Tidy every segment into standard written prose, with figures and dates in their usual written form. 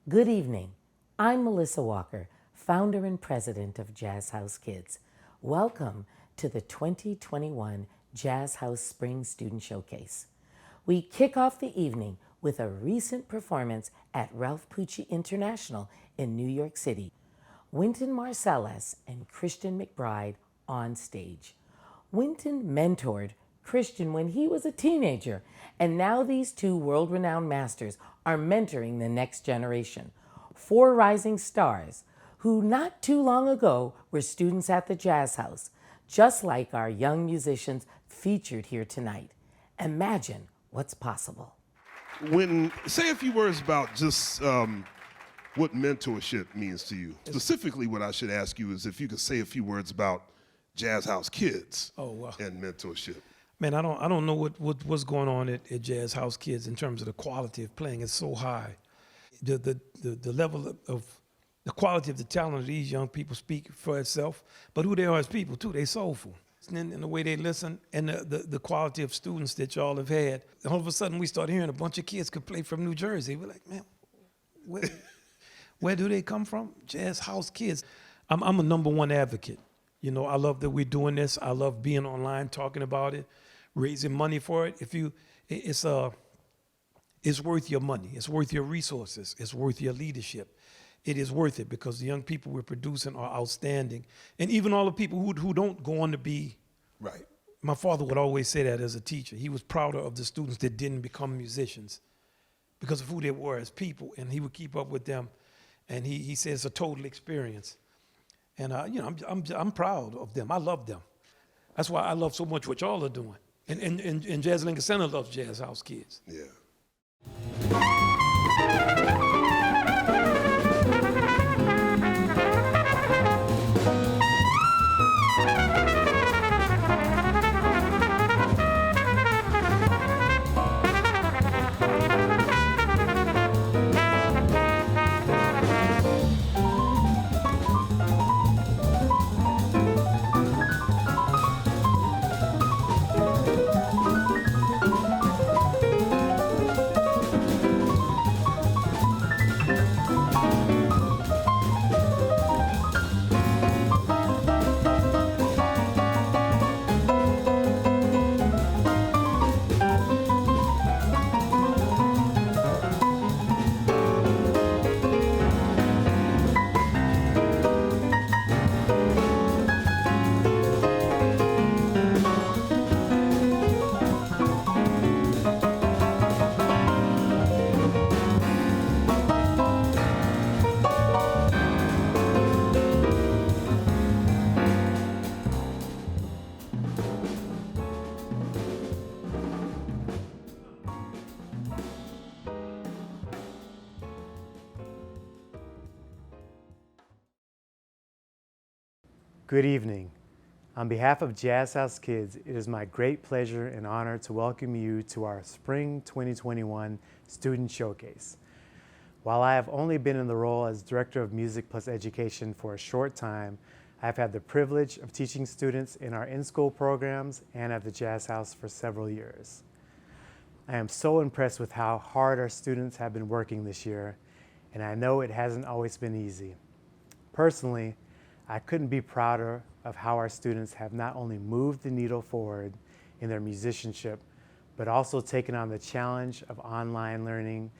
Good evening. I'm Melissa Walker, founder and president of Jazz House Kids. Welcome to the 2021 Jazz House Spring Student Showcase. We kick off the evening with a recent performance at Ralph Pucci International in New York City. Wynton Marsalis and Christian McBride on stage. Wynton mentored Christian when he was a teenager, and now these two world-renowned masters are mentoring the next generation. Four rising stars who not too long ago were students at the Jazz House, just like our young musicians featured here tonight. Imagine what's possible. Say a few words about just what mentorship means to you. Specifically, what I should ask you is if you could say a few words about Jazz House Kids and mentorship. Man, I don't know what's going on at Jazz House Kids in terms of the quality of playing. It's so high. The level of the quality of the talent of these young people speak for itself, but who they are as people too, they soulful. And the way they listen and the quality of students that y'all have had. All of a sudden we start hearing a bunch of kids could play from New Jersey. We're like, man, where do they come from? Jazz House Kids. I'm a number one advocate. You know, I love that we're doing this. I love being online, talking about it, raising money for it. It's worth your money. It's worth your resources. It's worth your leadership. It is worth it because the young people we're producing are outstanding. And even all the people who don't go on to be. Right. My father would always say that as a teacher. He was prouder of the students that didn't become musicians because of who they were as people. And he would keep up with them. And he says it's a total experience. And I'm proud of them. I love them. That's why I love so much what y'all are doing. And Jazz Lincoln Center loves Jazz House Kids. Yeah. Good evening. On behalf of Jazz House Kids, it is my great pleasure and honor to welcome you to our Spring 2021 Student Showcase. While I have only been in the role as Director of Music Plus Education for a short time, I've had the privilege of teaching students in our in-school programs and at the Jazz House for several years. I am so impressed with how hard our students have been working this year, and I know it hasn't always been easy. Personally, I couldn't be prouder of how our students have not only moved the needle forward in their musicianship, but also taken on the challenge of online learning,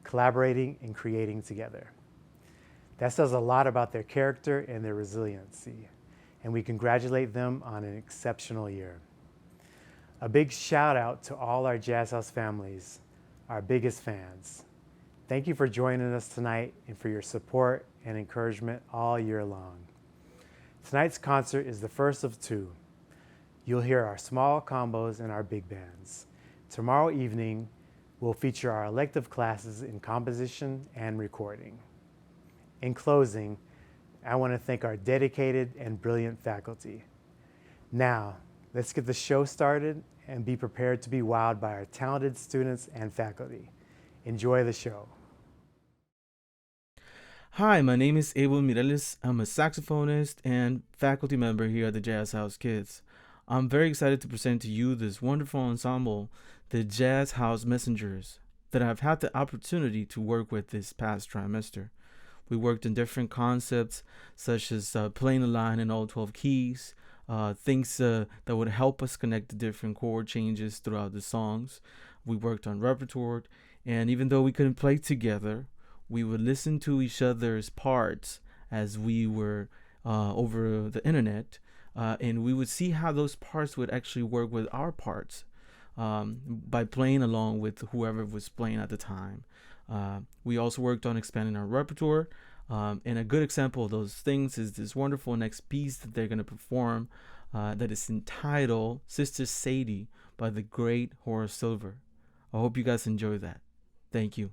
collaborating, and creating together. That says a lot about their character and their resiliency, and we congratulate them on an exceptional year. A big shout out to all our Jazz House families, our biggest fans. Thank you for joining us tonight and for your support and encouragement all year long. Tonight's concert is the first of two. You'll hear our small combos and our big bands. Tomorrow evening, we'll feature our elective classes in composition and recording. In closing, I want to thank our dedicated and brilliant faculty. Now, let's get the show started and be prepared to be wowed by our talented students and faculty. Enjoy the show. Hi, my name is Abel Mireles. I'm a saxophonist and faculty member here at the Jazz House Kids. I'm very excited to present to you this wonderful ensemble, the Jazz House Messengers. that I've had the opportunity to work with this past trimester. We worked in different concepts, such as playing a line in all 12 keys, things that would help us connect the different chord changes throughout the songs. We worked on repertoire, and even though we couldn't play together, we would listen to each other's parts as we were over the internet, and we would see how those parts would actually work with our parts by playing along with whoever was playing at the time. We also worked on expanding our repertoire, and a good example of those things is this wonderful next piece that they're going to perform that is entitled Sister Sadie by the great Horace Silver. I hope you guys enjoy that. Thank you.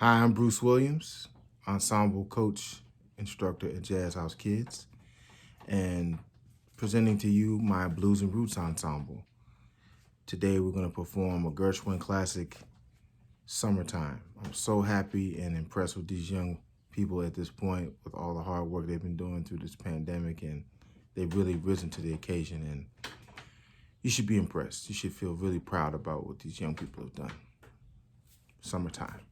Hi, I'm Bruce Williams, ensemble coach, instructor at Jazz House Kids, and presenting to you my Blues and Roots ensemble. Today we're going to perform a Gershwin classic, Summertime. I'm so happy and impressed with these young people at this point with all the hard work they've been doing through this pandemic, and they've really risen to the occasion, and you should be impressed. You should feel really proud about what these young people have done. Summertime.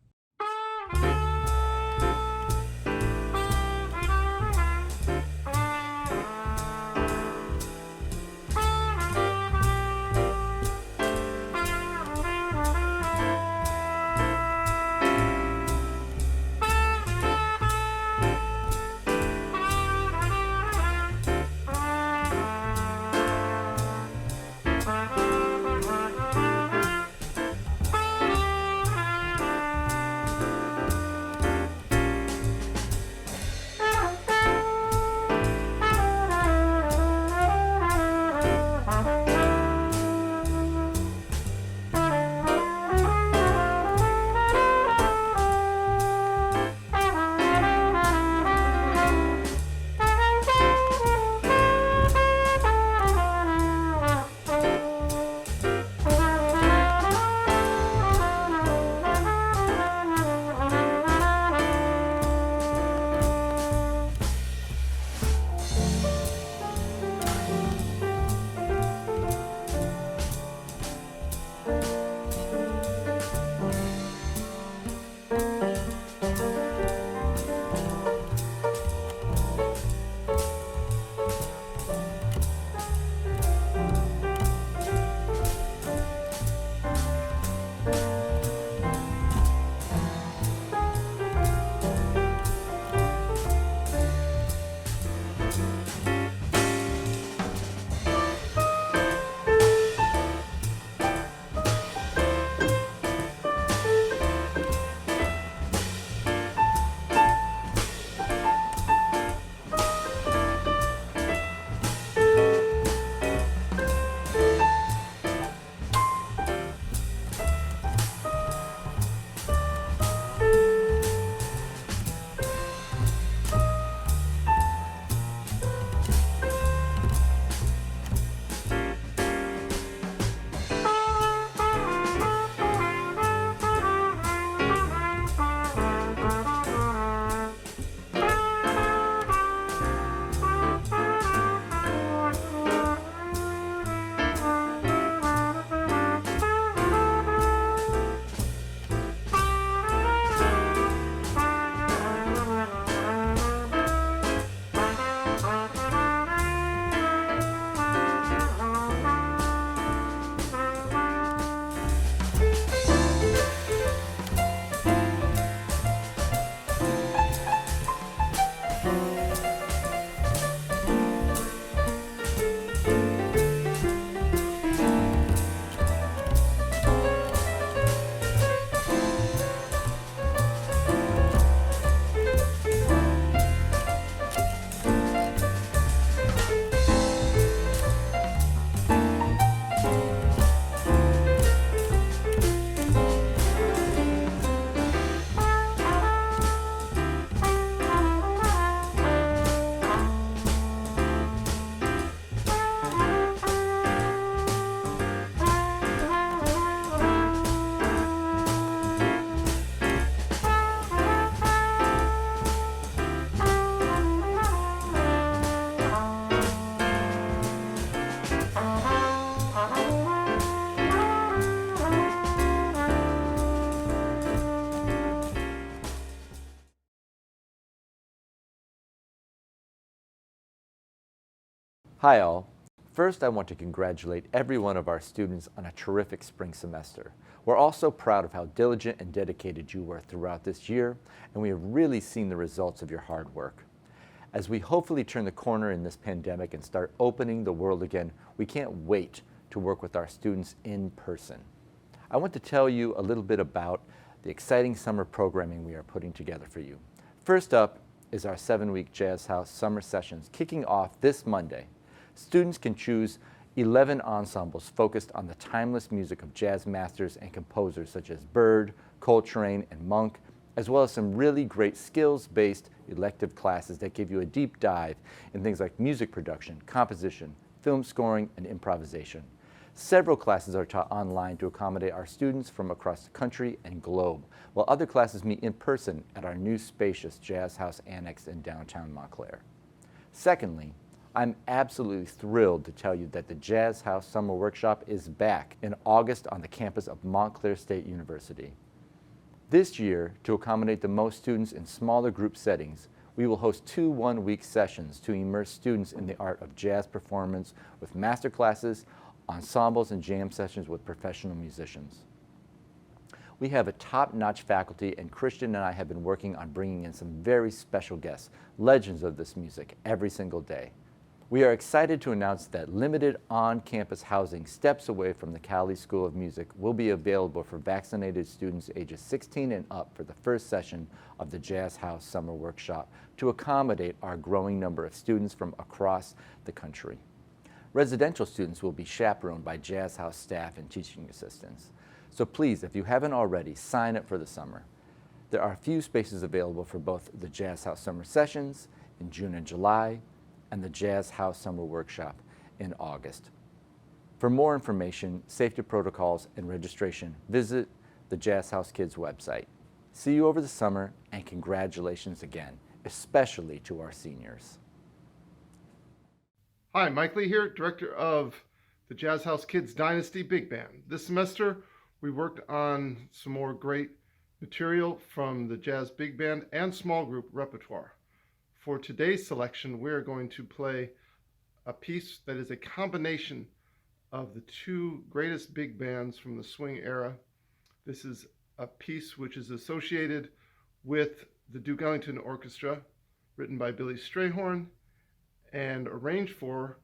Hi all. First, I want to congratulate every one of our students on a terrific spring semester. We're also proud of how diligent and dedicated you were throughout this year, and we have really seen the results of your hard work. As we hopefully turn the corner in this pandemic and start opening the world again, we can't wait to work with our students in person. I want to tell you a little bit about the exciting summer programming we are putting together for you. First up is our 7-week Jazz House Summer Sessions kicking off this Monday. Students can choose 11 ensembles focused on the timeless music of jazz masters and composers such as Bird, Coltrane, and Monk, as well as some really great skills-based elective classes that give you a deep dive in things like music production, composition, film scoring, and improvisation. Several classes are taught online to accommodate our students from across the country and globe, while other classes meet in person at our new spacious Jazz House Annex in downtown Montclair. Secondly, I'm absolutely thrilled to tell you that the Jazz House Summer Workshop is back in August on the campus of Montclair State University. This year, to accommodate the most students in smaller group settings, we will host 2 one-week sessions to immerse students in the art of jazz performance with master classes, ensembles, and jam sessions with professional musicians. We have a top-notch faculty, and Christian and I have been working on bringing in some very special guests, legends of this music, every single day. We are excited to announce that limited on-campus housing steps away from the Cali School of Music will be available for vaccinated students ages 16 and up for the first session of the Jazz House Summer Workshop to accommodate our growing number of students from across the country. Residential students will be chaperoned by Jazz House staff and teaching assistants. So please, if you haven't already, sign up for the summer. There are a few spaces available for both the Jazz House Summer Sessions in June and July, and the Jazz House Summer Workshop in August. For more information, safety protocols, and registration, visit the Jazz House Kids website. See you over the summer, and congratulations again, especially to our seniors. Hi, Mike Lee here, director of the Jazz House Kids Dynasty Big Band. This semester, we worked on some more great material from the Jazz Big Band and small group repertoire. For today's selection, we're going to play a piece that is a combination of the 2 greatest big bands from the swing era. This is a piece which is associated with the Duke Ellington Orchestra, written by Billy Strayhorn, and arranged for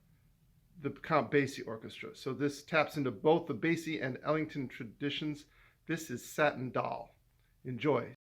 the Count Basie Orchestra. So this taps into both the Basie and Ellington traditions. This is Satin Doll. Enjoy.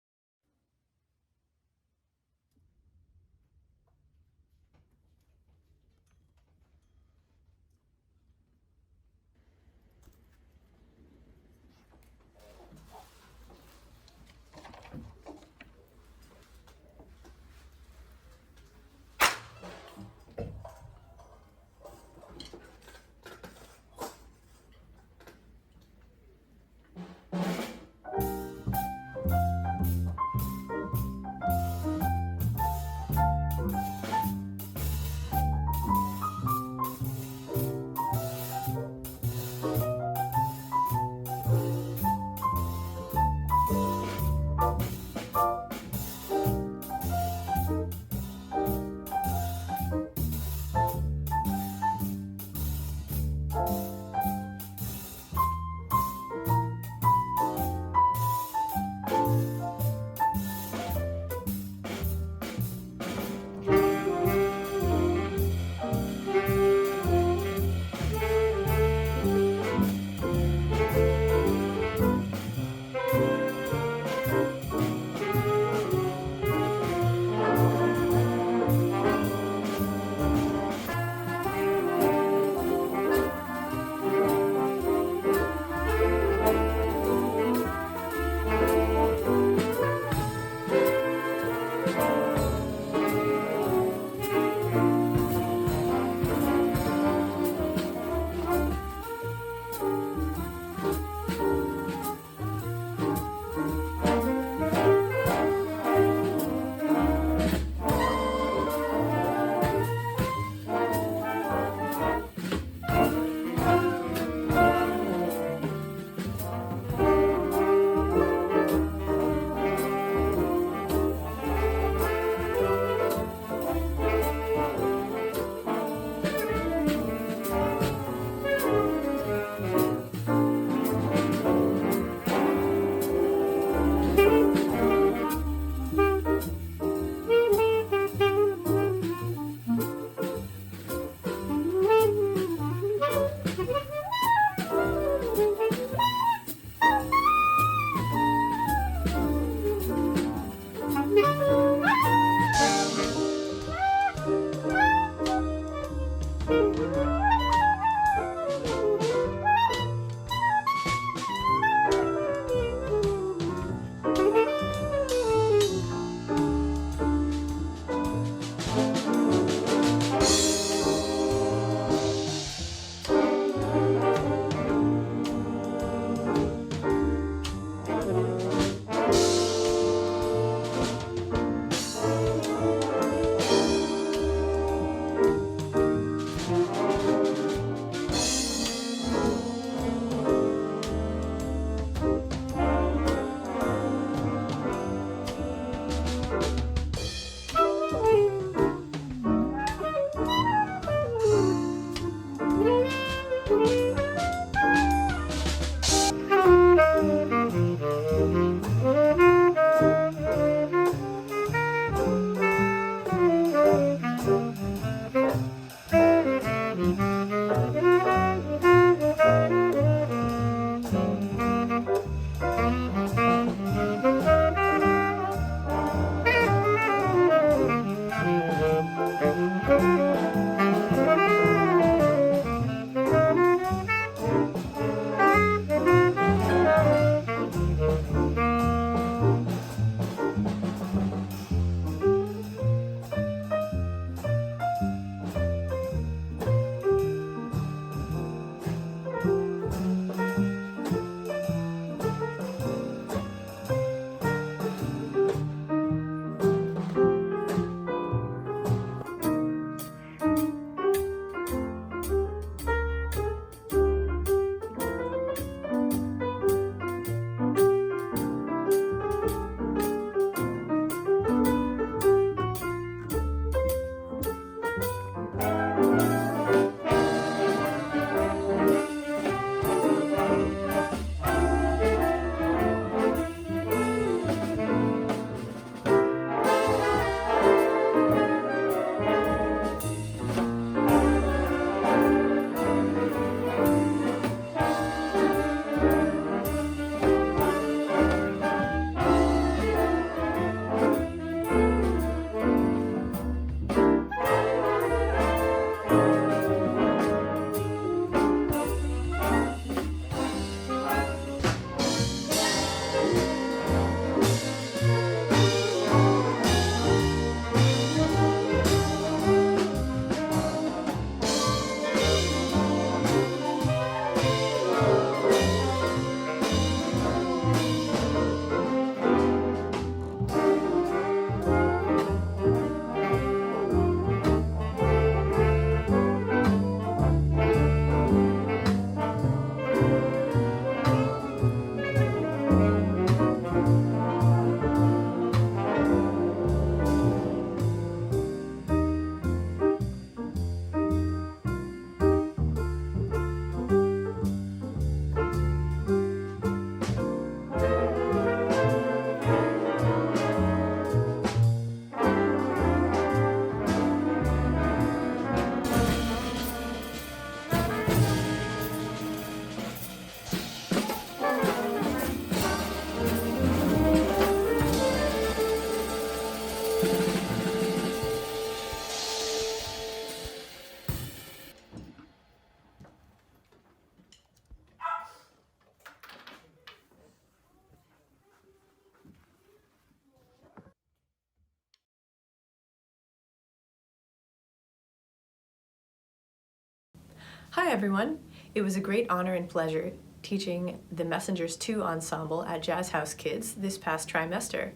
Hi everyone! It was a great honor and pleasure teaching the Messengers 2 ensemble at Jazz House Kids this past trimester.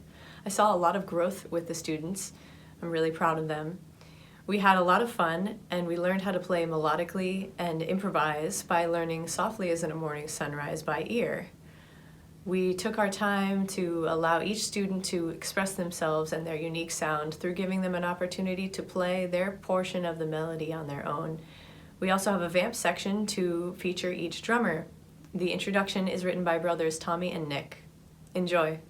I saw a lot of growth with the students. I'm really proud of them. We had a lot of fun and we learned how to play melodically and improvise by learning Softly as in a Morning Sunrise by ear. We took our time to allow each student to express themselves and their unique sound through giving them an opportunity to play their portion of the melody on their own. We also have a vamp section to feature each drummer. The introduction is written by brothers Tommy and Nick. Enjoy.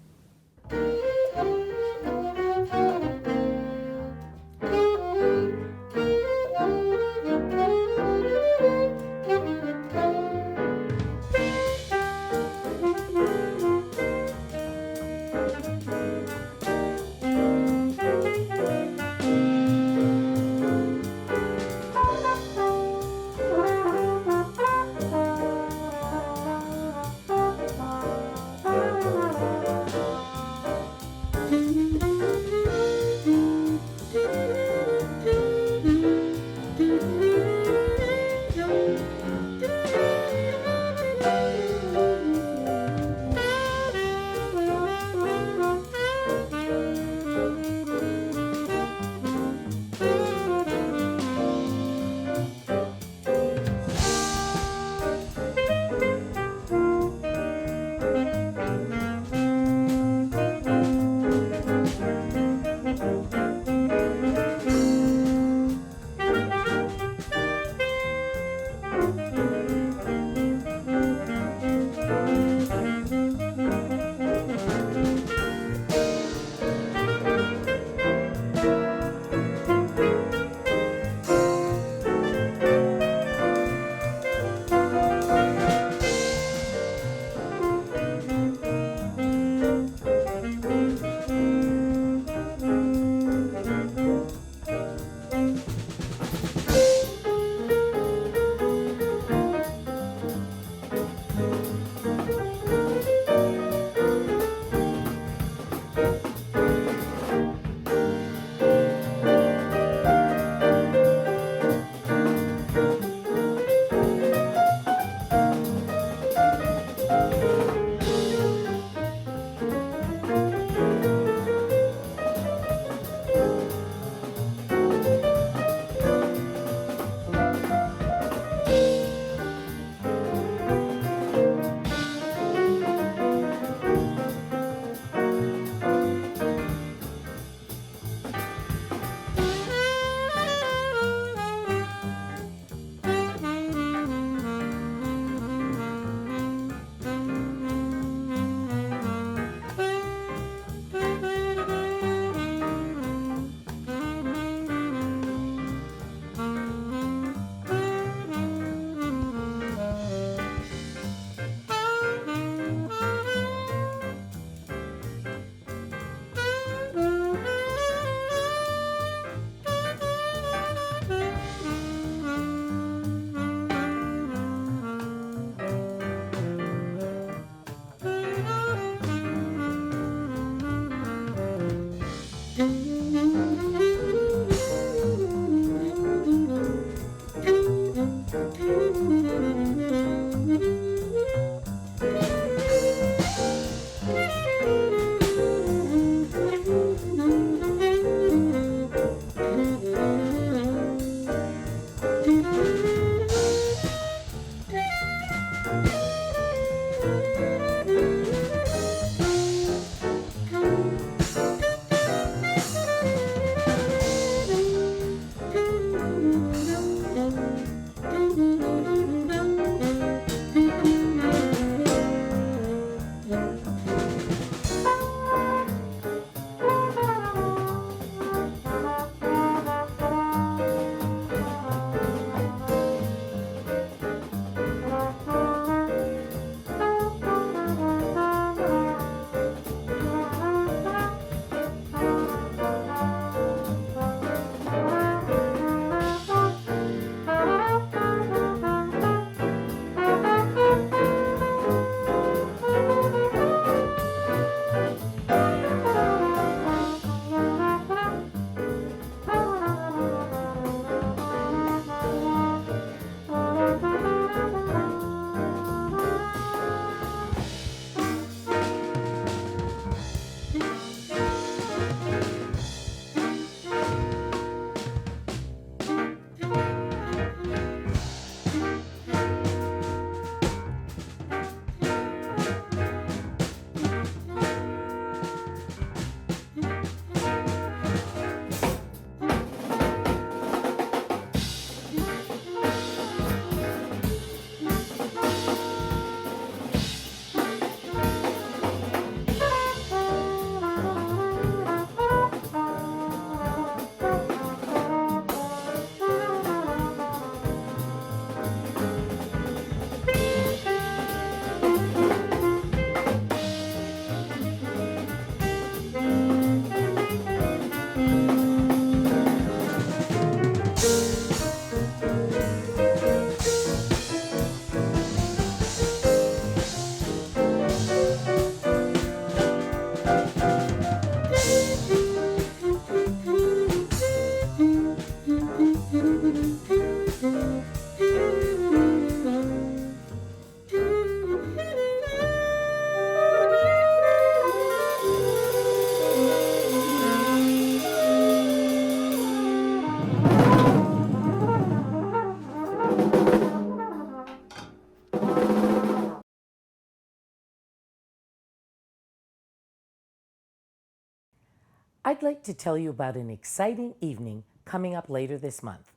I'd like to tell you about an exciting evening coming up later this month.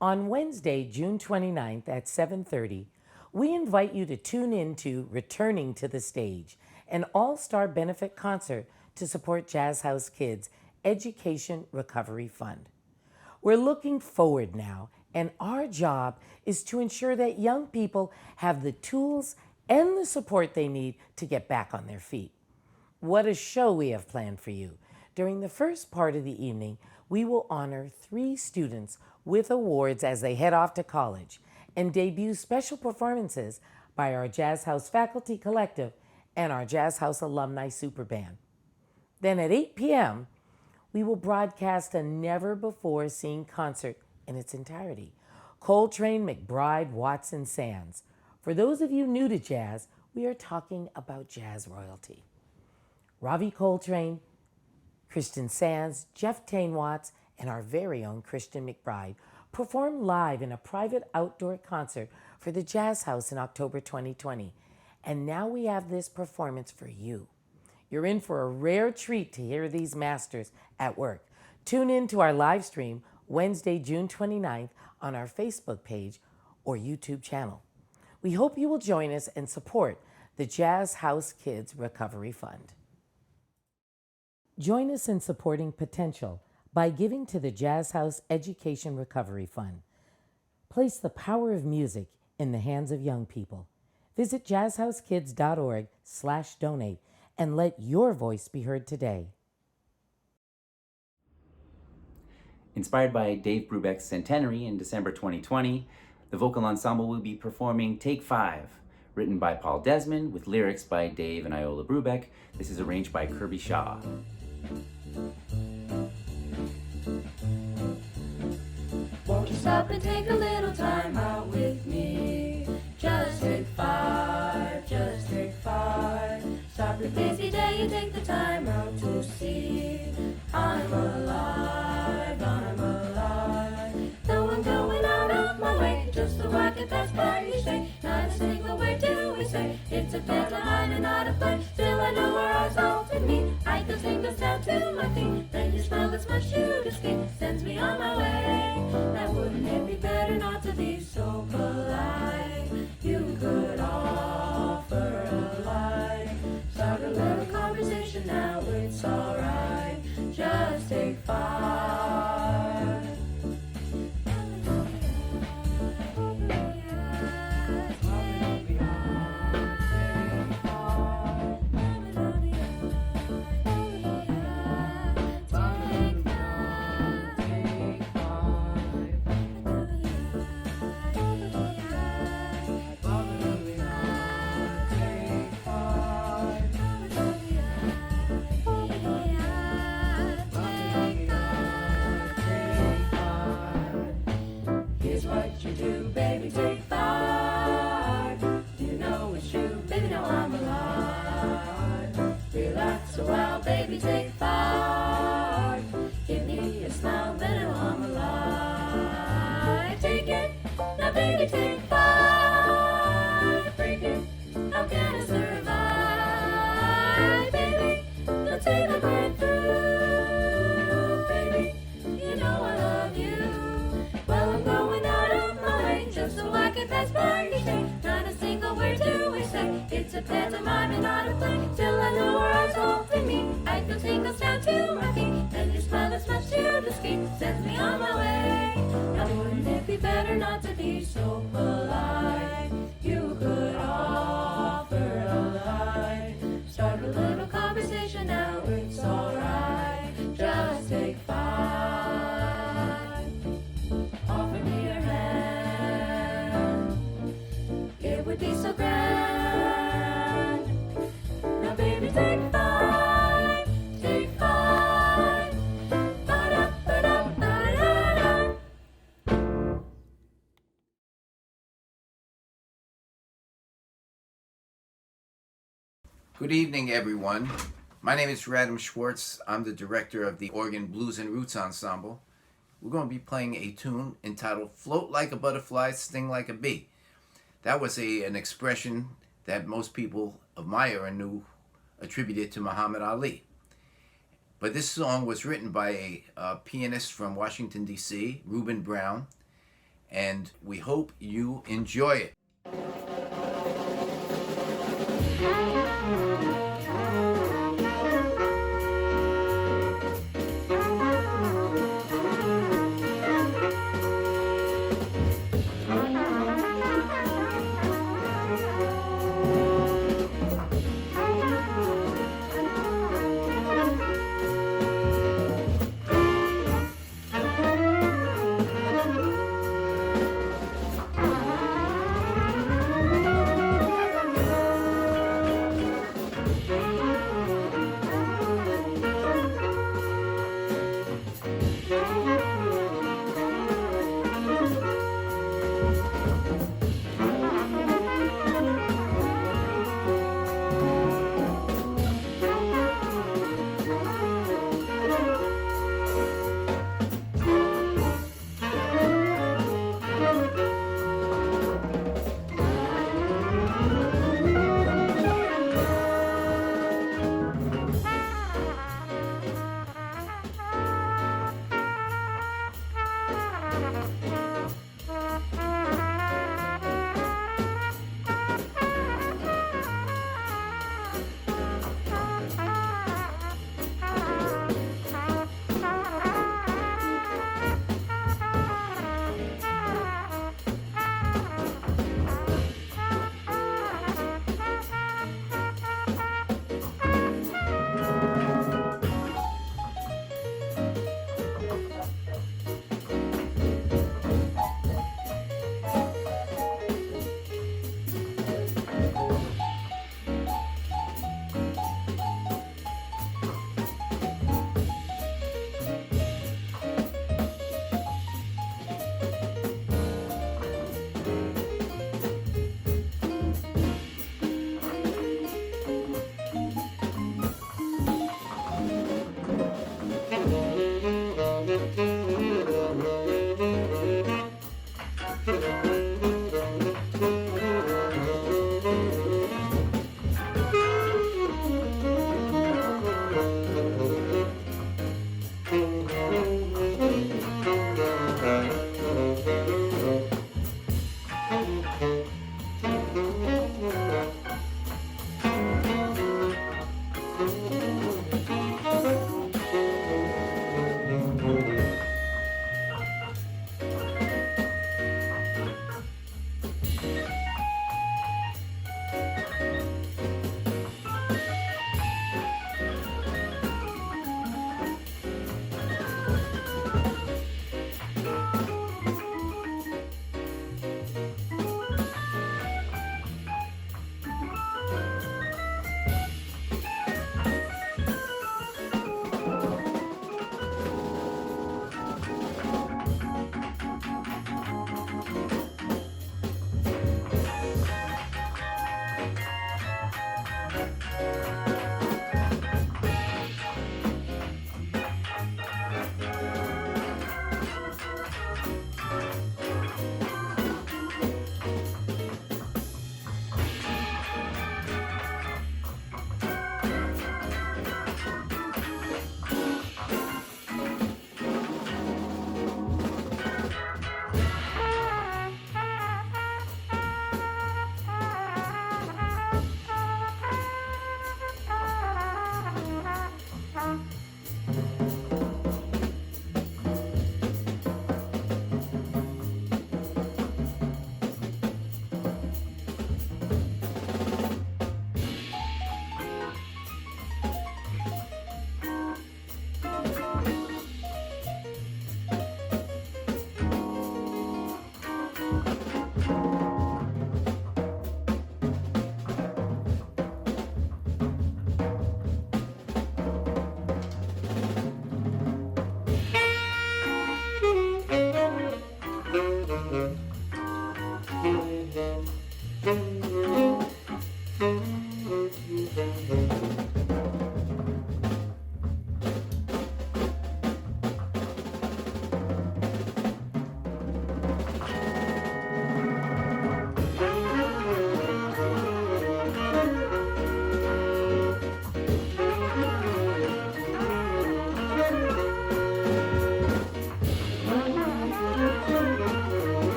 On Wednesday, June 29th at 7:30, we invite you to tune in to Returning to the Stage, an all-star benefit concert to support Jazz House Kids Education Recovery Fund. We're looking forward now, and our job is to ensure that young people have the tools and the support they need to get back on their feet. What a show we have planned for you. During the first part of the evening, we will honor 3 students with awards as they head off to college and debut special performances by our Jazz House Faculty Collective and our Jazz House Alumni Super Band. Then at 8 p.m., we will broadcast a never-before-seen concert in its entirety. Coltrane, McBride, Watson, Sands. For those of you new to jazz, we are talking about jazz royalty. Ravi Coltrane, Christian Sands, Jeff Tain Watts, and our very own Christian McBride performed live in a private outdoor concert for the Jazz House in October 2020. And now we have this performance for you. You're in for a rare treat to hear these masters at work. Tune in to our live stream Wednesday, June 29th on our Facebook page or YouTube channel. We hope you will join us and support the Jazz House Kids Recovery Fund. Join us in supporting potential by giving to the Jazz House Education Recovery Fund. Place the power of music in the hands of young people. Visit jazzhousekids.org/donate and let your voice be heard today. Inspired by Dave Brubeck's centenary in December 2020, the vocal ensemble will be performing Take 5, written by Paul Desmond with lyrics by Dave and Iola Brubeck. This is arranged by Kirby Shaw. Won't you stop and take a little time out with me? Just take 5, just take 5. Stop your busy day and take the time out to see I'm alive, I'm alive. Though I'm going out of my way just to walk it past by each day. Not a single word do we say. It's a pantomime and not a play. Still I know where our souls in me. I can sing this down to my feet. Then your smile that's much you to ski sends me on my way. Now wouldn't it be better not to be so polite? You could offer a light. Start a little conversation now, it's alright. Just take 5. So well, baby, take 5. Give me a smile, then I know I'm alive. Take it, now baby, take 5. Break it, how can I survive? Baby, don't take a breath through. Baby, you know I love you. Well, I'm going out of my way just so I can pass by each day. Not a single word do we say. It's a pantomime and not a play. Till I know where I soul in me. I feel tingles down to my feet. Then your smile that's much too discreet sends me on my way. Now wouldn't it be better not to be so polite? You could offer a light. Start a little conversation now, it's alright. Just take 5. Offer me your hand. It would be so grand. Now baby, take 5, take 5. Ba-da-ba-da-ba-da-da. Good evening, everyone. My name is Radam Schwartz. I'm the director of the Organ Blues and Roots Ensemble. We're going to be playing a tune entitled Float Like a Butterfly, Sting Like a Bee. That was an expression that most people of my era knew attributed to Muhammad Ali. But this song was written by a pianist from Washington, D.C., Reuben Brown, and we hope you enjoy it.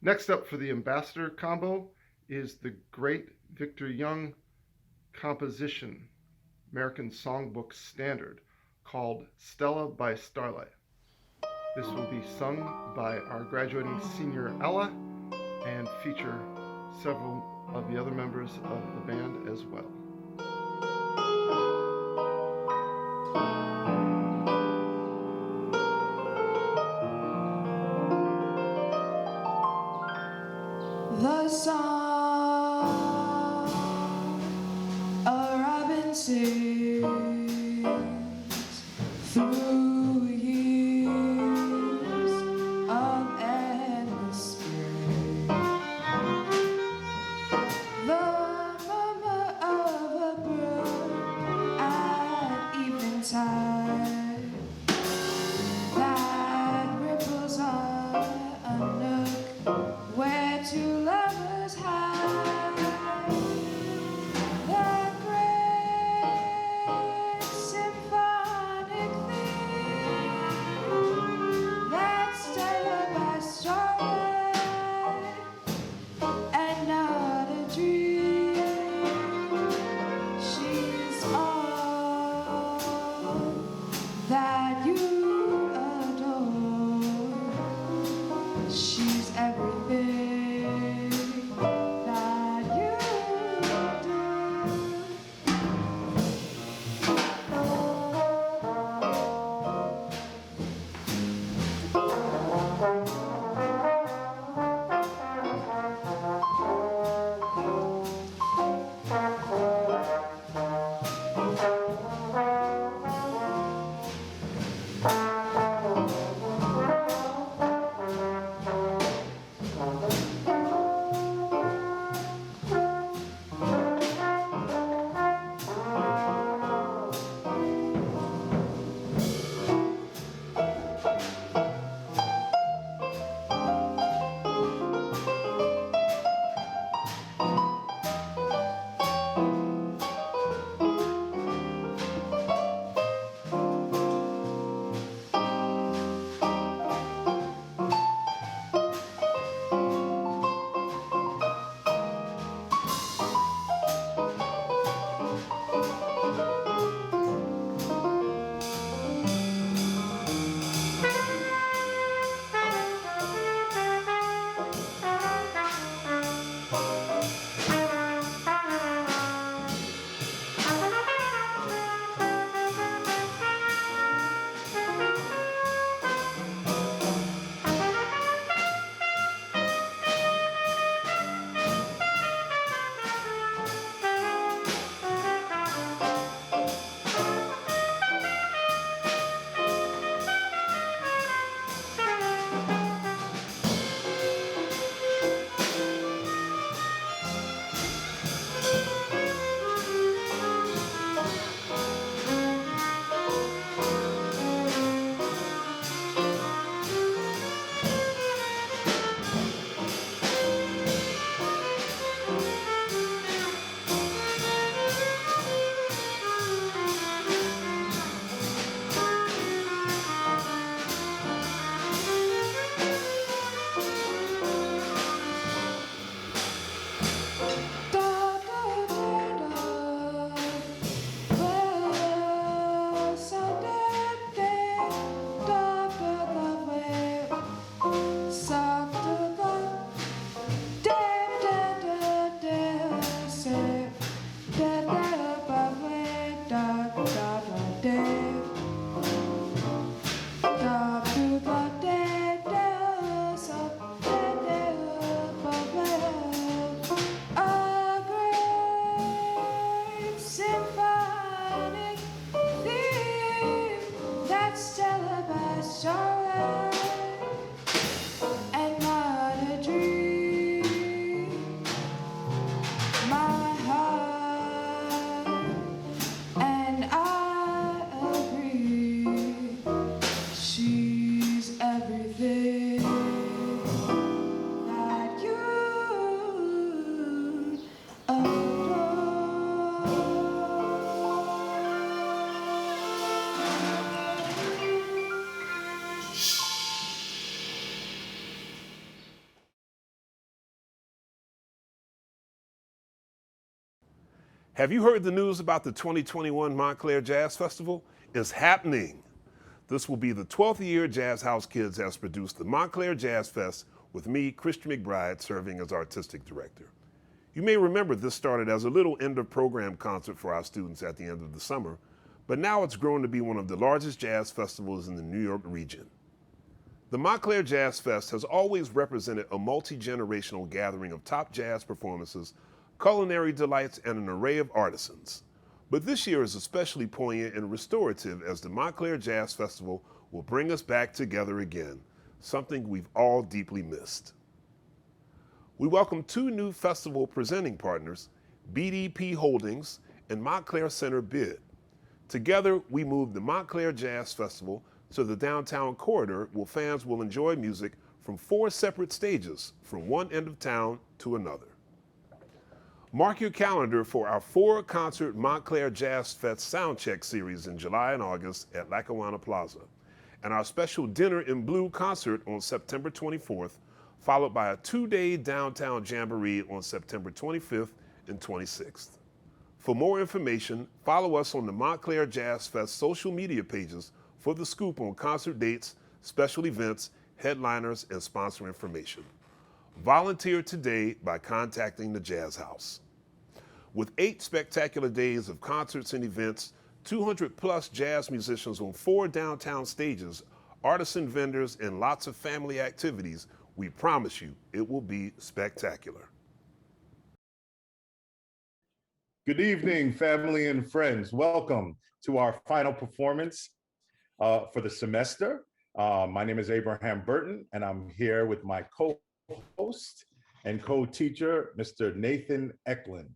Next up for the ambassador combo is the great Victor Young composition, American Songbook Standard, called Stella by Starlight. This will be sung by our graduating senior Ella and feature several of the other members of the band as well. The song a robin sings through years of endless spring. The murmur of a brook at eventide that ripples on a nook where two lovers hide. The great symphonic theme Have you heard the news about the 2021 Montclair Jazz Festival? It's happening. This will be the 12th year Jazz House Kids has produced the Montclair Jazz Fest with me, Christian McBride, serving as artistic director. You may remember this started as a little end-of-program concert for our students at the end of the summer, but now it's grown to be one of the largest jazz festivals in the New York region. The Montclair Jazz Fest has always represented a multi-generational gathering of top jazz performances, culinary delights, and an array of artisans. But this year is especially poignant and restorative as the Montclair Jazz Festival will bring us back together again, something we've all deeply missed. We welcome two new festival presenting partners, BDP Holdings and Montclair Center Bid. Together, we moved the Montclair Jazz Festival to the downtown corridor where fans will enjoy music from 4 separate stages from one end of town to another. Mark your calendar for our 4-concert Montclair Jazz Fest Soundcheck series in July and August at Lackawanna Plaza, and our special Dinner in Blue concert on September 24th, followed by a 2-day downtown jamboree on September 25th and 26th. For more information, follow us on the Montclair Jazz Fest social media pages for the scoop on concert dates, special events, headliners, and sponsor information. Volunteer today by contacting the Jazz House. With 8 spectacular days of concerts and events, 200+ jazz musicians on 4 downtown stages, artisan vendors, and lots of family activities, we promise you it will be spectacular. Good evening, family and friends. Welcome to our final performance for the semester. My name is Abraham Burton, and I'm here with my co-host and co-teacher, Mr. Nathan Eklund.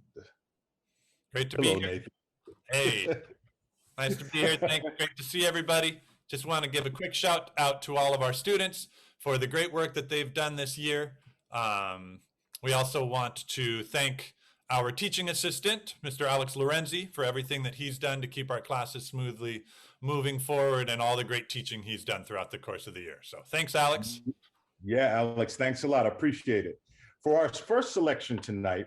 Great to Hello, be here. Nathan. Hey, nice to be here. Great to see everybody. Just want to give a quick shout out to all of our students for the great work that they've done this year. We also want to thank our teaching assistant, Mr. Alex Lorenzi, for everything that he's done to keep our classes smoothly moving forward and all the great teaching he's done throughout the course of the year. So thanks, Alex. Yeah, Alex, thanks a lot. I appreciate it. For our first selection tonight,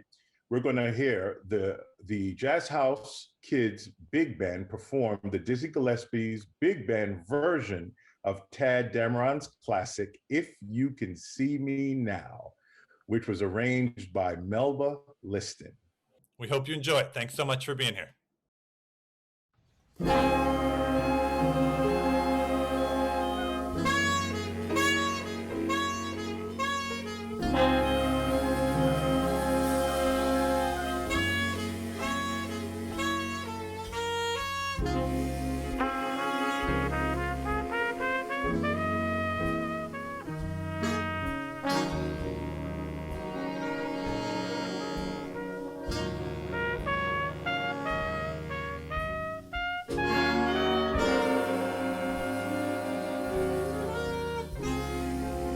we're going to hear the Jazz House Kids Big Band perform the Dizzy Gillespie's big band version of Tad Dameron's classic, If You Can See Me Now, which was arranged by Melba Liston. We hope you enjoy it. Thanks so much for being here.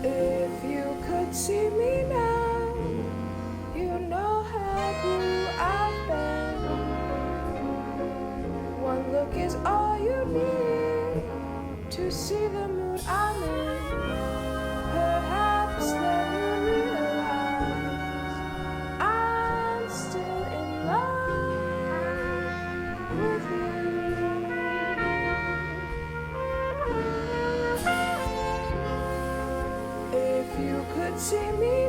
If you could see me now, you know how blue I've been. One look is all you need to see the mood I'm in. Perhaps then you realize I'm still in love with you. If you could see me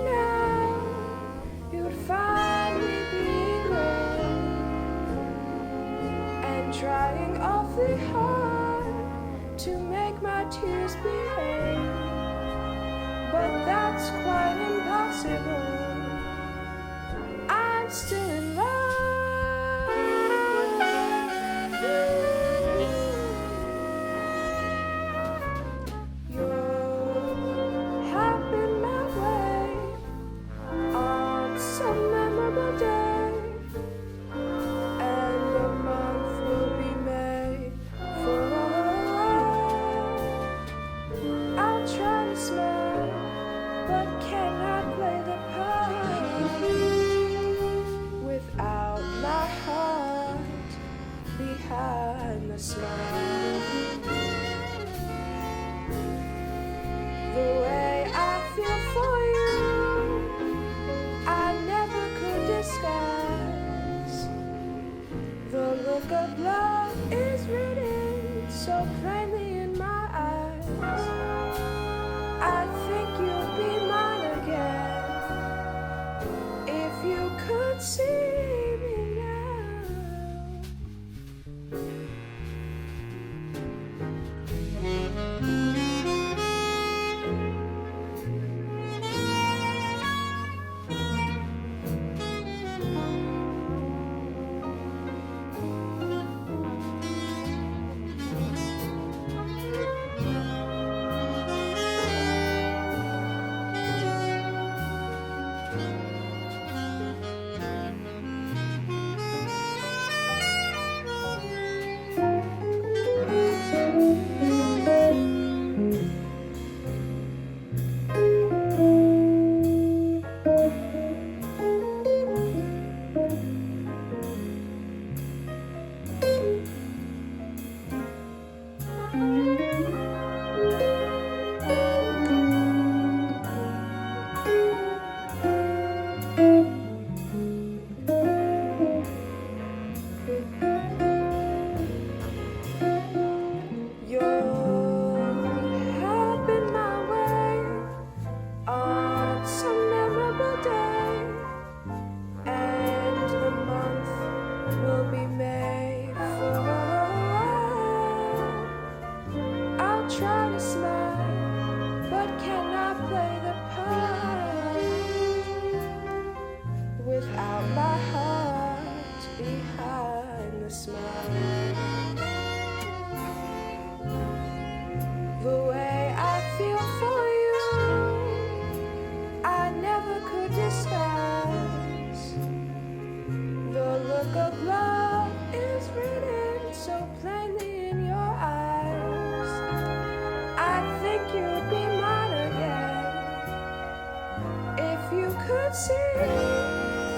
cannot see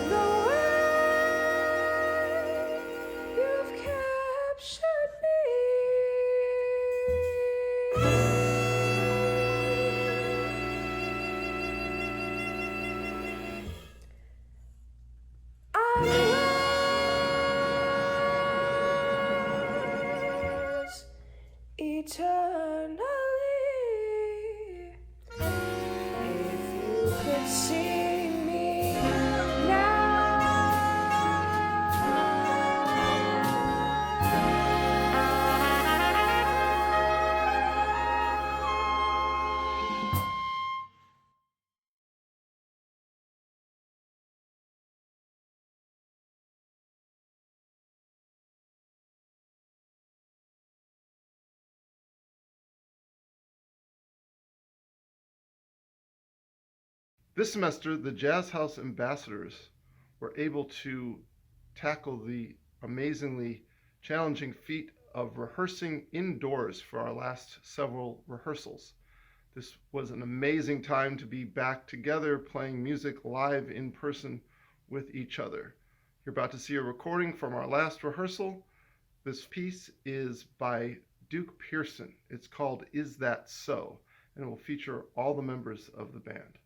the way you've captured me. I'm yours eternally. If you could see me This semester, the Jazz House ambassadors were able to tackle the amazingly challenging feat of rehearsing indoors for our last several rehearsals. This was an amazing time to be back together playing music live in person with each other. You're about to see a recording from our last rehearsal. This piece is by Duke Pearson. It's called Is That So? And it will feature all the members of the band.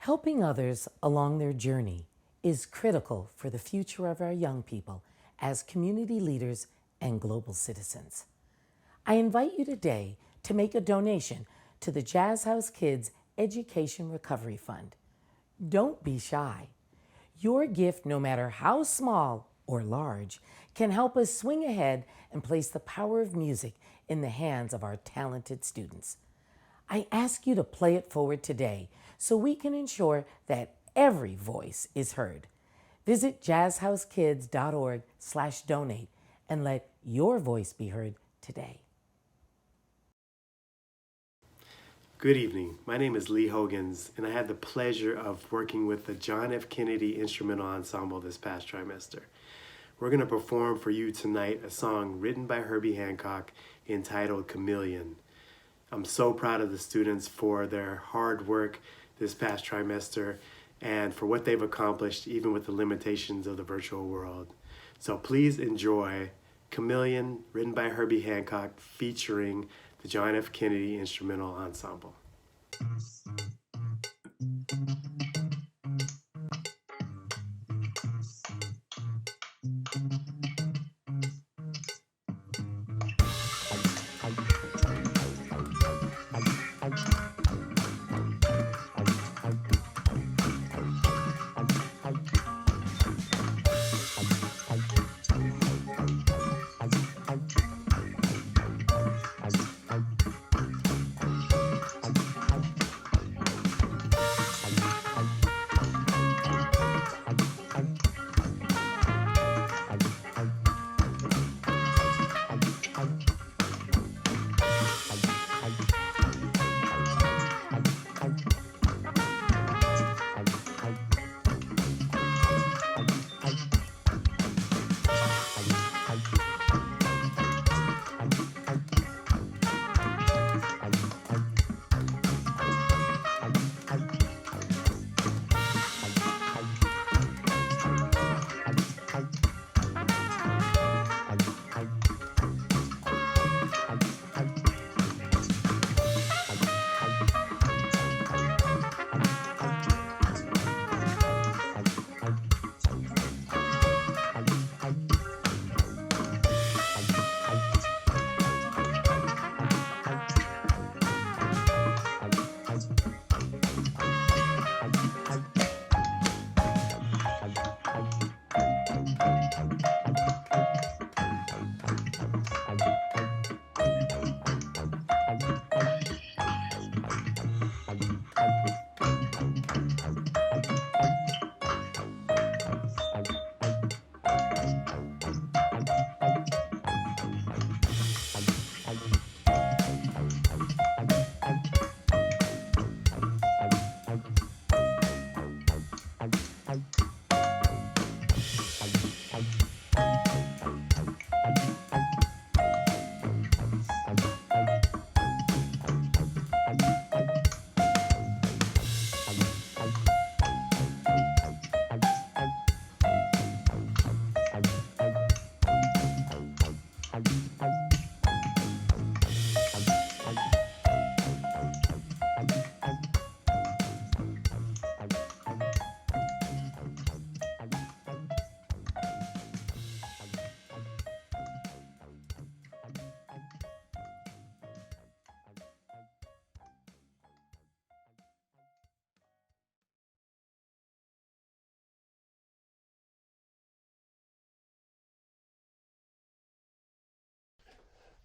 Helping others along their journey is critical for the future of our young people as community leaders and global citizens. I invite you today to make a donation to the Jazz House Kids Education Recovery Fund. Don't be shy. Your gift, no matter how small or large, can help us swing ahead and place the power of music in the hands of our talented students. I ask you to play it forward today so we can ensure that every voice is heard. Visit jazzhousekids.org/donate and let your voice be heard today. Good evening. My name is Lee Hogans, and I had the pleasure of working with the John F. Kennedy Instrumental Ensemble this past trimester. We're going to perform for you tonight a song written by Herbie Hancock entitled Chameleon. I'm so proud of the students for their hard work this past trimester and for what they've accomplished even with the limitations of the virtual world. So please enjoy Chameleon, written by Herbie Hancock, featuring the John F. Kennedy Instrumental Ensemble.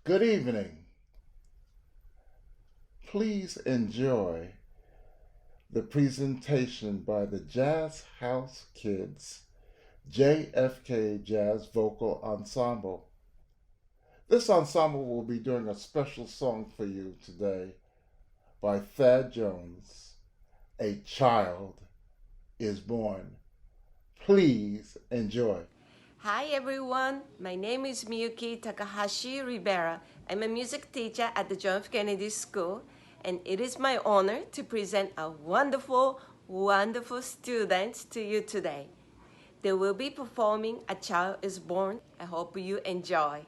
Good evening. Please enjoy the presentation by the Jazz House Kids JFK Jazz Vocal Ensemble. This ensemble will be doing a special song for you today by Thad Jones, A Child is Born. Please enjoy. Hi everyone, my name is Miyuki Takahashi Rivera. I'm a music teacher at the John F. Kennedy School, and it is my honor to present a wonderful student to you today. They will be performing A Child is Born. I hope you enjoy.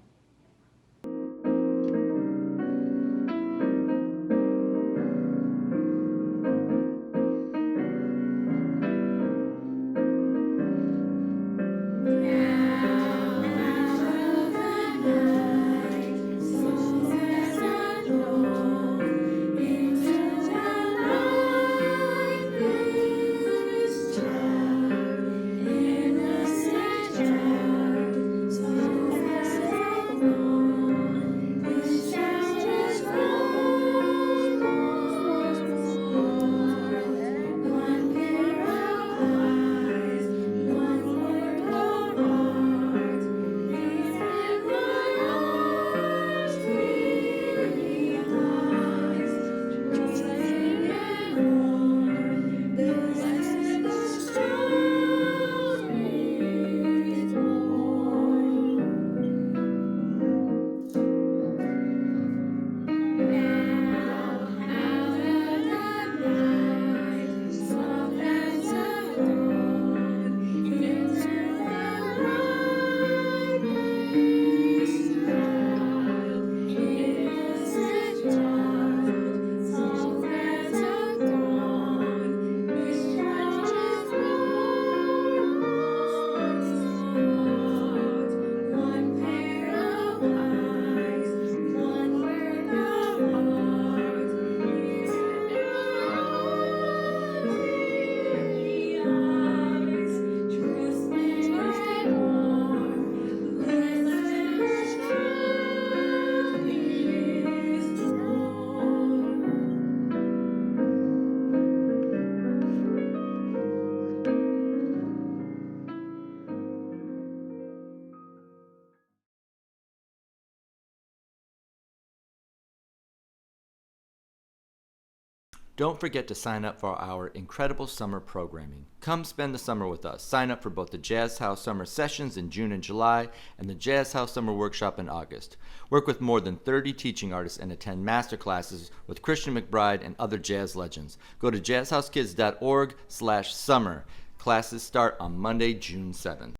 Don't forget to sign up for our incredible summer programming. Come spend the summer with us. Sign up for both the Jazz House Summer Sessions in June and July and the Jazz House Summer Workshop in August. Work with more than 30 teaching artists and attend master classes with Christian McBride and other jazz legends. Go to jazzhousekids.org/summer. Classes start on Monday, June 7th.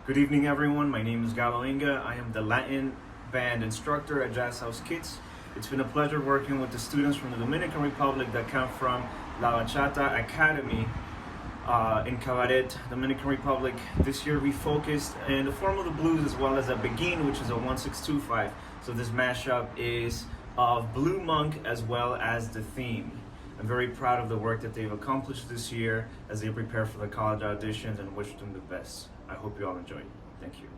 Good evening, everyone. My name is Galo Inga. I am the Latin band instructor at Jazz House Kids. It's been a pleasure working with the students from the Dominican Republic that come from La Bachata Academy in Cabaret, Dominican Republic. This year we focused in the form of the blues as well as a begin, which is a 1-6-2-5. So this mashup is of Blue Monk as well as the theme. I'm very proud of the work that they've accomplished this year as they prepare for the college auditions and wish them the best. I hope you all enjoy it. Thank you.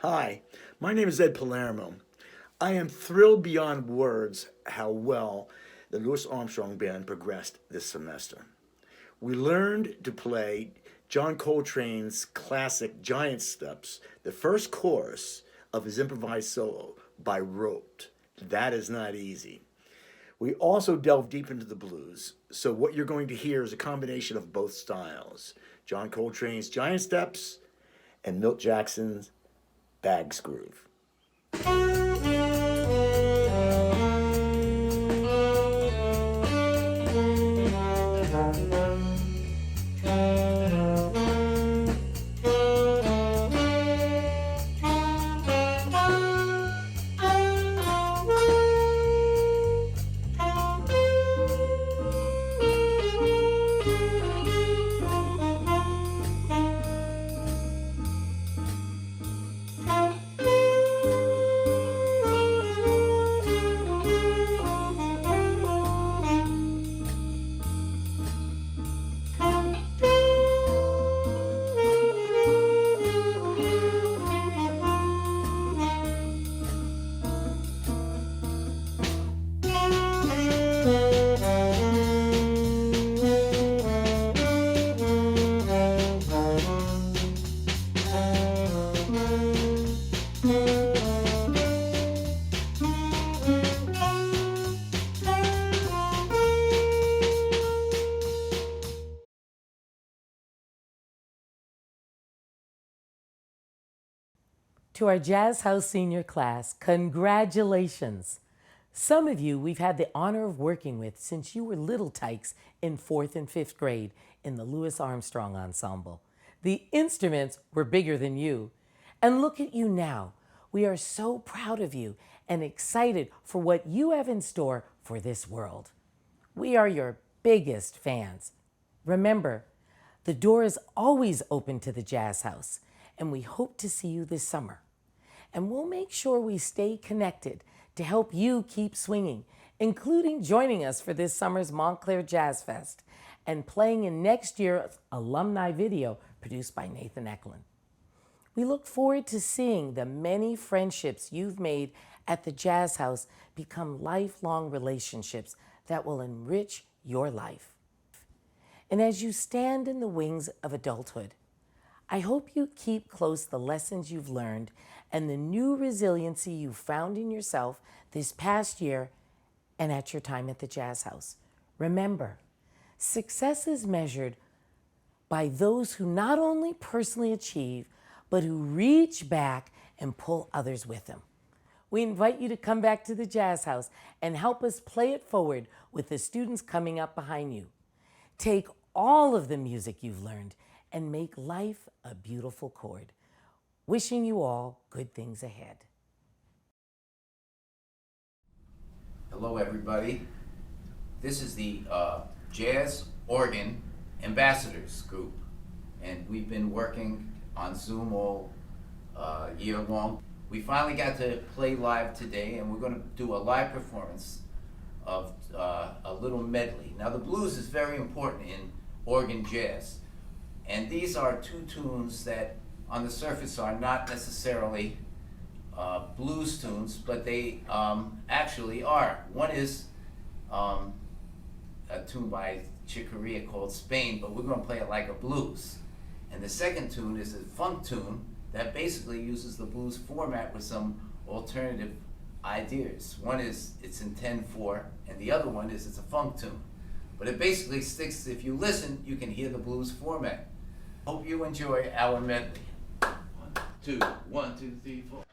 Hi, my name is Ed Palermo. I am thrilled beyond words how well the Louis Armstrong Band progressed this semester. We learned to play John Coltrane's classic Giant Steps, the first chorus of his improvised solo, by rote. That is not easy. We also delved deep into the blues, so what you're going to hear is a combination of both styles, John Coltrane's Giant Steps and Milt Jackson's Bag's Groove. To our Jazz House senior class, congratulations. Some of you we've had the honor of working with since you were little tykes in 4th and 5th grade in the Louis Armstrong Ensemble. The instruments were bigger than you. And look at you now. We are so proud of you and excited for what you have in store for this world. We are your biggest fans. Remember, the door is always open to the Jazz House, and we hope to see you this summer. And we'll make sure we stay connected to help you keep swinging, including joining us for this summer's Montclair Jazz Fest and playing in next year's alumni video produced by Nathan Eklund. We look forward to seeing the many friendships you've made at the Jazz House become lifelong relationships that will enrich your life. And as you stand in the wings of adulthood, I hope you keep close the lessons you've learned and the new resiliency you found in yourself this past year and at your time at the Jazz House. Remember, success is measured by those who not only personally achieve, but who reach back and pull others with them. We invite you to come back to the Jazz House and help us play it forward with the students coming up behind you. Take all of the music you've learned and make life a beautiful chord. Wishing you all good things ahead. Hello, everybody. This is the Jazz Organ Ambassadors Group, and we've been working on Zoom all year long. We finally got to play live today, and we're going to do a live performance of a little medley. Now, the blues is very important in organ jazz, and these are two tunes that on the surface are not necessarily blues tunes, but they actually are. One is a tune by Chick Corea called Spain, but we're going to play it like a blues. And the second tune is a funk tune that basically uses the blues format with some alternative ideas. One is it's in 10/4, and the other one is it's a funk tune. But it basically sticks, if you listen, you can hear the blues format. Hope you enjoy our medley. 1, 2, 3, 4.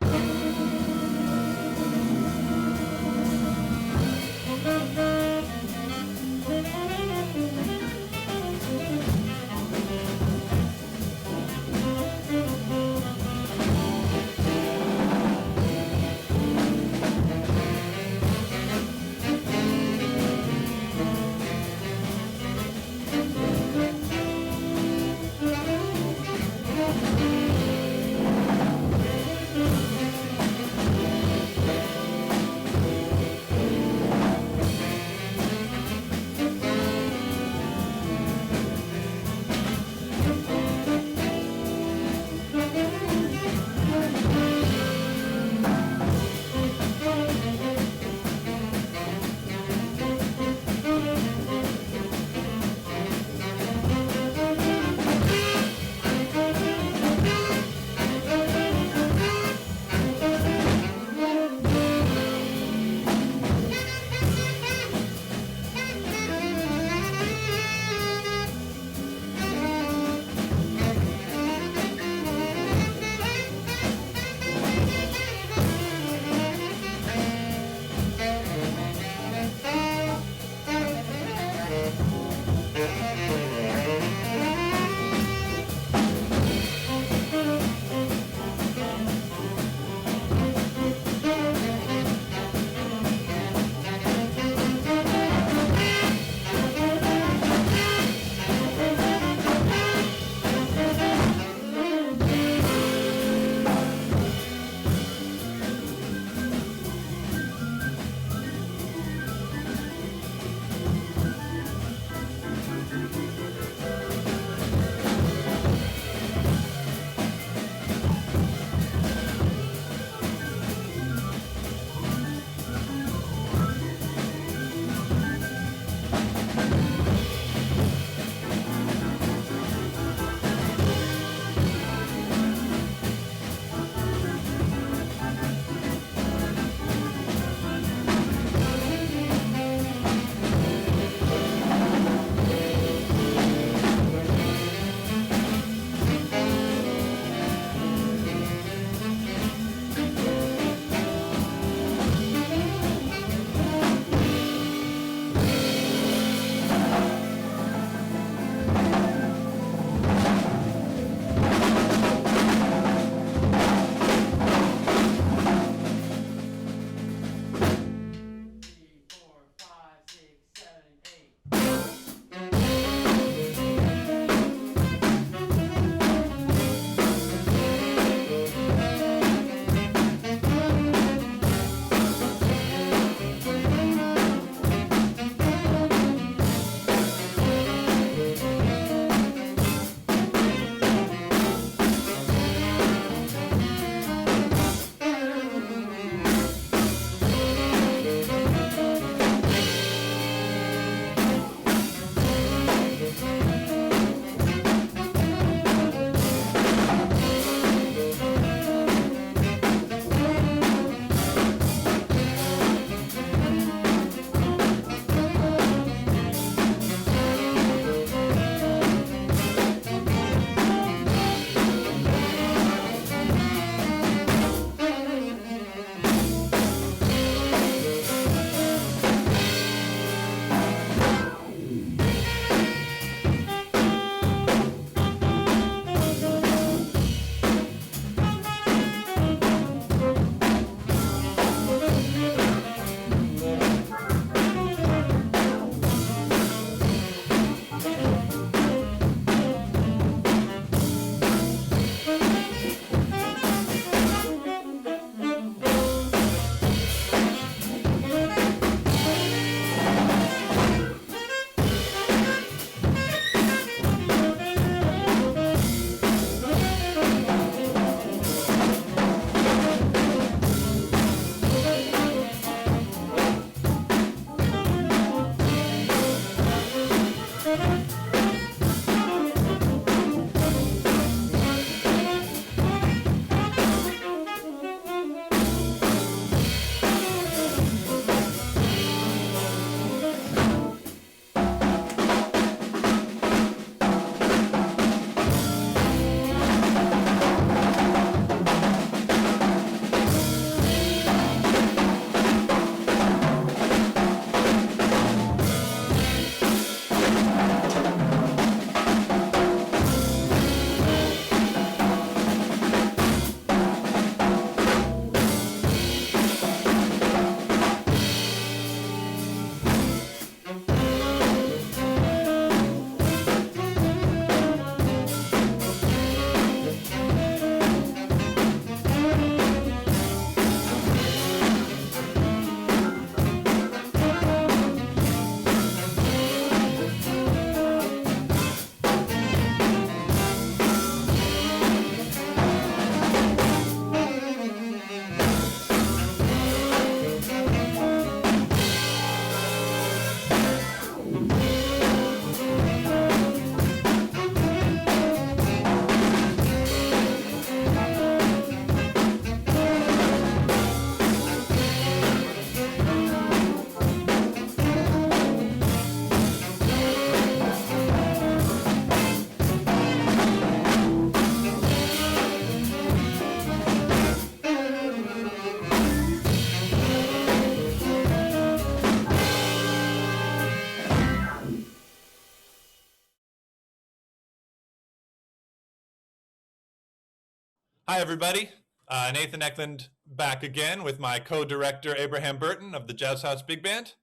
Hi, everybody. Nathan Eklund back again with my co-director, Abraham Burton of the Jazz House Big Band.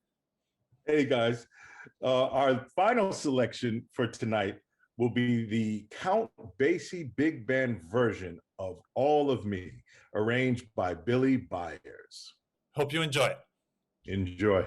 Hey, guys. Our final selection for tonight will be the Count Basie Big Band version of All of Me, arranged by Billy Byers. Hope you enjoy it. Enjoy.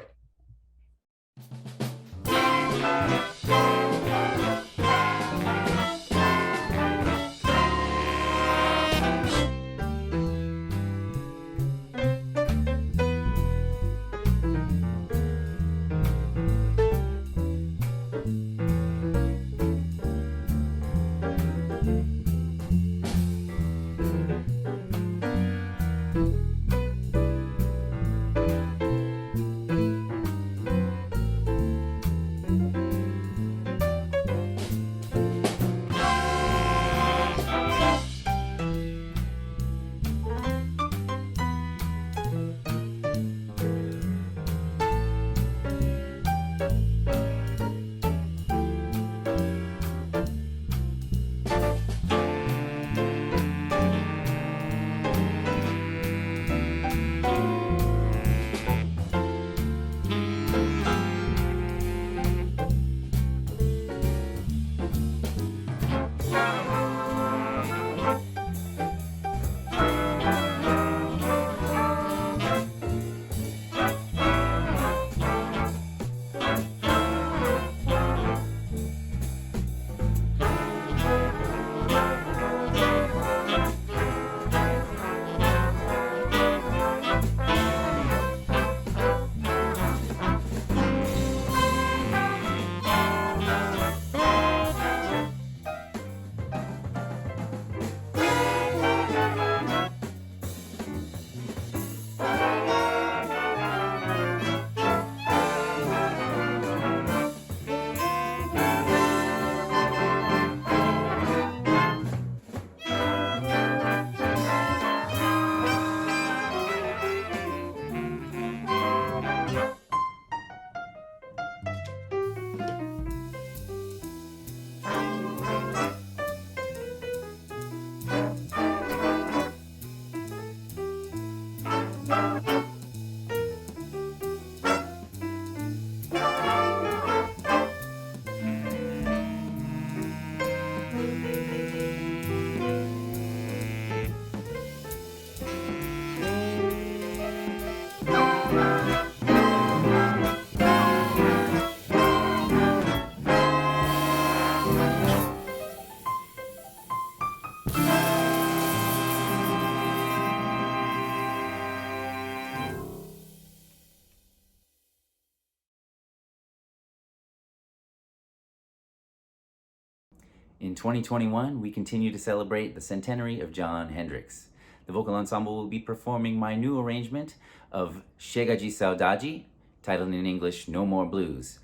In 2021, we continue to celebrate the centenary of Jon Hendricks. The vocal ensemble will be performing my new arrangement of Chega de Saudade, titled in English No More Blues,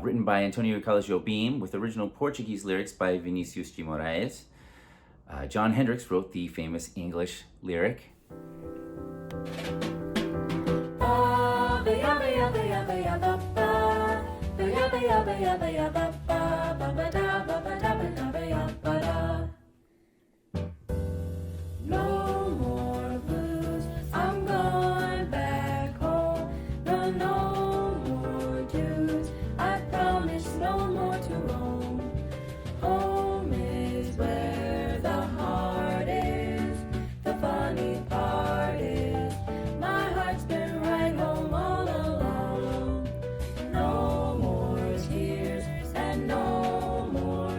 written by Antonio Carlos Jobim with original Portuguese lyrics by Vinicius de Moraes. Jon Hendricks wrote the famous English lyric. No more blues, I'm going back home. No, no more dues, I promise no more to roam. Home is where the heart is, the funny part is, my heart's been right home all along. No more tears and no more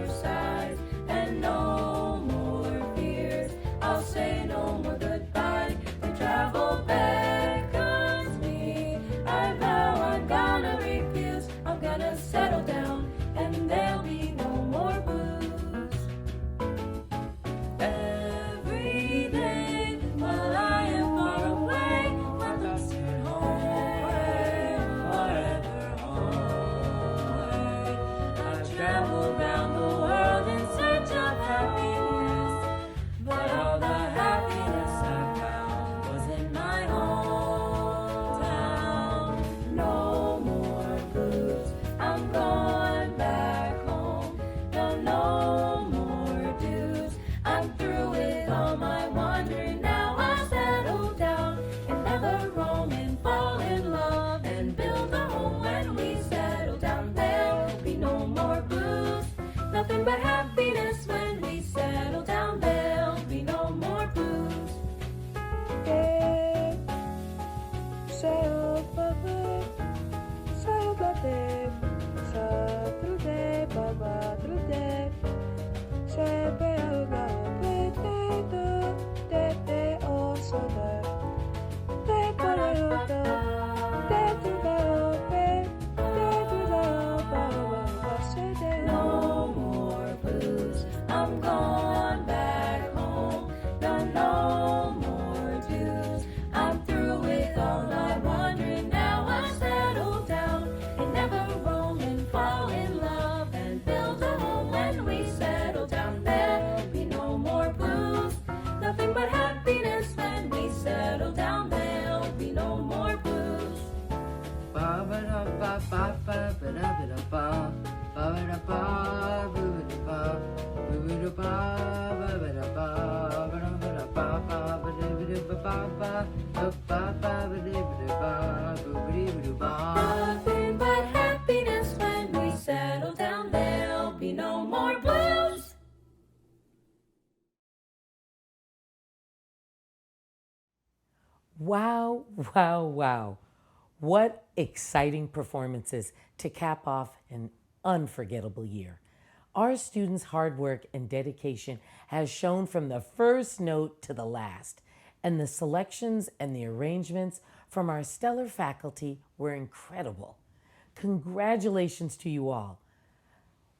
Nothing but happiness when we settle down. There'll be no more blues. Wow, wow, wow. What exciting performances to cap off an unforgettable year. Our students' hard work and dedication has shown from the first note to the last, and the selections and the arrangements from our stellar faculty were incredible. Congratulations to you all.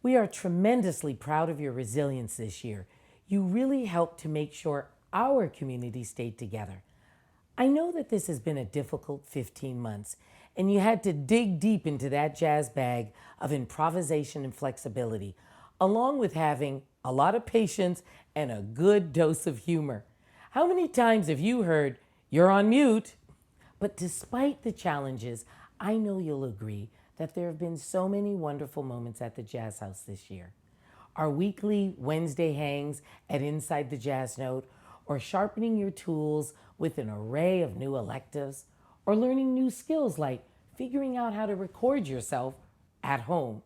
We are tremendously proud of your resilience this year. You really helped to make sure our community stayed together. I know that this has been a difficult 15 months, and you had to dig deep into that jazz bag of improvisation and flexibility, along with having a lot of patience and a good dose of humor. How many times have you heard, "You're on mute"? But despite the challenges, I know you'll agree that there have been so many wonderful moments at the Jazz House this year. Our weekly Wednesday hangs at Inside the Jazz Note, or sharpening your tools with an array of new electives, or learning new skills like figuring out how to record yourself at home,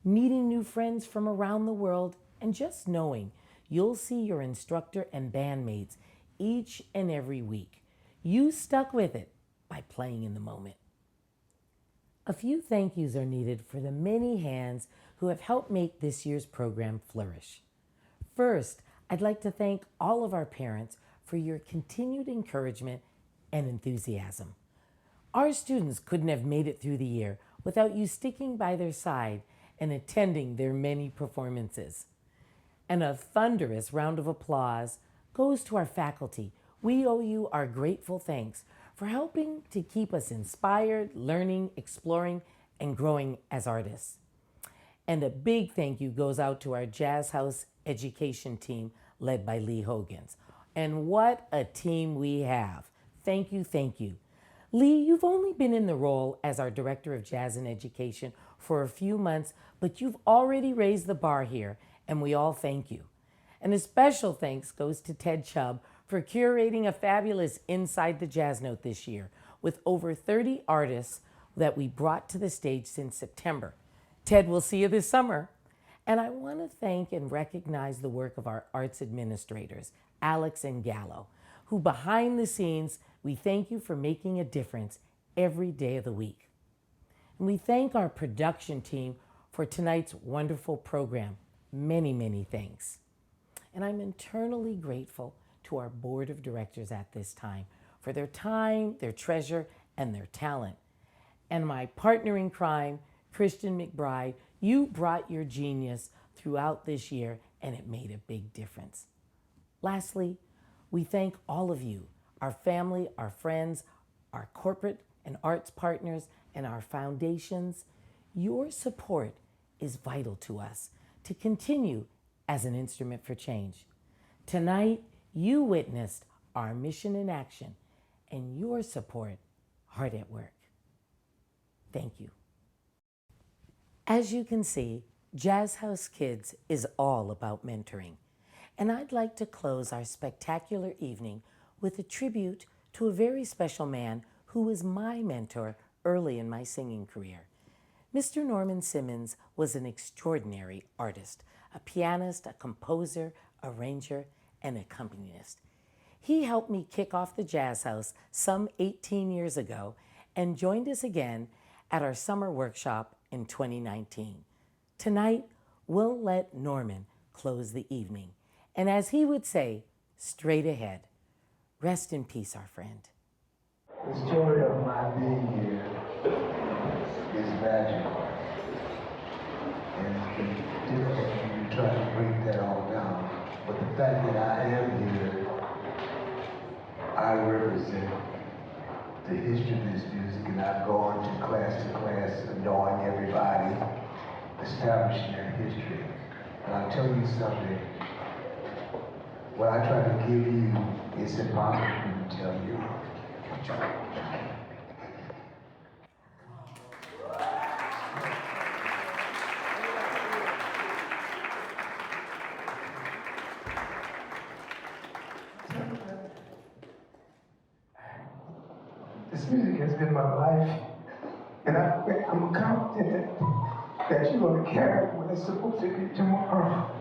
meeting new friends from around the world, and just knowing you'll see your instructor and bandmates each and every week. You stuck with it by playing in the moment. A few thank yous are needed for the many hands who have helped make this year's program flourish. First, I'd like to thank all of our parents for your continued encouragement and enthusiasm. Our students couldn't have made it through the year without you sticking by their side and attending their many performances. And a thunderous round of applause goes to our faculty. We owe you our grateful thanks for helping to keep us inspired, learning, exploring, and growing as artists. And a big thank you goes out to our Jazz House education team led by Lee Hogans. And what a team we have. Thank you, thank you. Lee, you've only been in the role as our Director of Jazz and Education for a few months, but you've already raised the bar here, and we all thank you. And a special thanks goes to Ted Chubb for curating a fabulous Inside the Jazz Note this year with over 30 artists that we brought to the stage since September. Ted, we'll see you this summer. And I want to thank and recognize the work of our arts administrators, Alex and Gallo, who behind the scenes, we thank you for making a difference every day of the week. And we thank our production team for tonight's wonderful program. Many, many thanks. And I'm eternally grateful to our board of directors at this time for their time, their treasure, and their talent. And my partner in crime, Christian McBride, you brought your genius throughout this year, and it made a big difference. Lastly, we thank all of you, our family, our friends, our corporate and arts partners, and our foundations. Your support is vital to us to continue as an instrument for change. Tonight, you witnessed our mission in action and your support hard at work. Thank you. As you can see, Jazz House Kids is all about mentoring. And I'd like to close our spectacular evening with a tribute to a very special man who was my mentor early in my singing career. Mr. Norman Simmons was an extraordinary artist, a pianist, a composer, arranger, and accompanist. He helped me kick off the Jazz House some 18 years ago and joined us again at our summer workshop in 2019. Tonight, we'll let Norman close the evening. And as he would say, straight ahead. Rest in peace, our friend. The story of my being here is magical. And it's been difficult for me to try to break that all down. But the fact that I am here, I represent the history of this music, and I've gone to class, knowing everybody, establishing their history. And I'll tell you something, what I try to give you, it's impossible for me to tell you. music has been my life, and I'm confident that you're going to carry what it's supposed to be tomorrow.